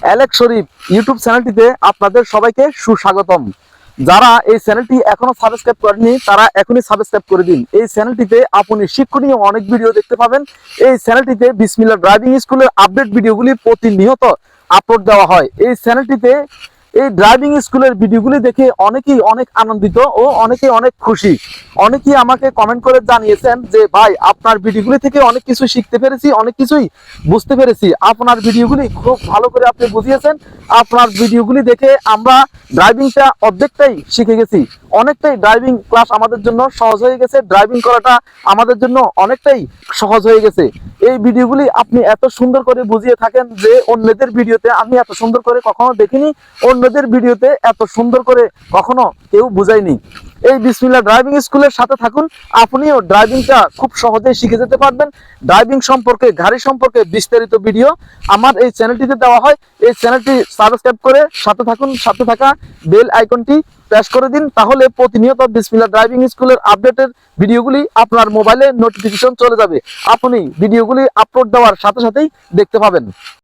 Alex শরীফ YouTube চ্যানেলটিতে আপনাদের সবাইকে সুস্বাগতম। যারা এই চ্যানেলটি এখনো সাবস্ক্রাইব করেননি তারা এখনই সাবস্ক্রাইব করে দিন। এই চ্যানেলটিতে আপনি শিক্ষণীয় অনেক ভিডিও দেখতে পাবেন। এই চ্যানেলটিতে বিসমিল্লাহ ড্রাইভিং স্কুলের আপডেট ভিডিওগুলি প্রতিনিয়ত আপলোড দেওয়া হয়। এই চ্যানেলটিতে এই ড্রাইভিং স্কুলের ভিডিওগুলি দেখে অনেকেই অনেক আনন্দিত ও অনেকেই অনেক খুশি। অনেকেই আমাকে কমেন্ট করে জানিয়েছেন যে ভাই আপনার ভিডিওগুলি থেকে অনেক কিছু শিখতে পেরেছি, অনেক কিছুই বুঝতে পেরেছি। আপনার ভিডিওগুলি খুব ভালো করে আপনি বুঝিয়েছেন। আপনার ভিডিওগুলি দেখে আমরা ড্রাইভিংটা অর্ধেকটাই শিখে গেছি। অনেকটাই ড্রাইভিং ক্লাস আমাদের জন্য সহজ হয়ে গেছে। ড্রাইভিং করাটা আমাদের জন্য অনেকটাই সহজ হয়ে গেছে। এই ভিডিওগুলি আপনি এত সুন্দর করে বুঝিয়ে থাকেন যে অন্যদের ভিডিওতে আমি এত সুন্দর করে কখনো দেখিনি, অন্যদের ভিডিওতে এত সুন্দর করে কখনো কেউ বুঝায়নি। এই বিসমিল্লাহ ড্রাইভিং স্কুলের সাথে থাকুন, আপনিও ড্রাইভিংটা খুব সহজেই শিখে যেতে পারবেন। ড্রাইভিং সম্পর্কে, গাড়ি সম্পর্কে বিস্তারিত ভিডিও আমার এই চ্যানেলটিতে দেওয়া হয়। এই চ্যানেলটি সাবস্ক্রাইব করে সাথে থাকুন, সাথে থাকা বেল আইকনটি প্রেস করে দিন, তাহলে প্রতিনিয়ত বিসমিল্লাহ ড্রাইভিং স্কুলের আপডেটের ভিডিওগুলি আপনার মোবাইলে নোটিফিকেশন চলে যাবে। আপনি ভিডিওগুলি আপলোড দেওয়ার সাথে সাথেই দেখতে পাবেন।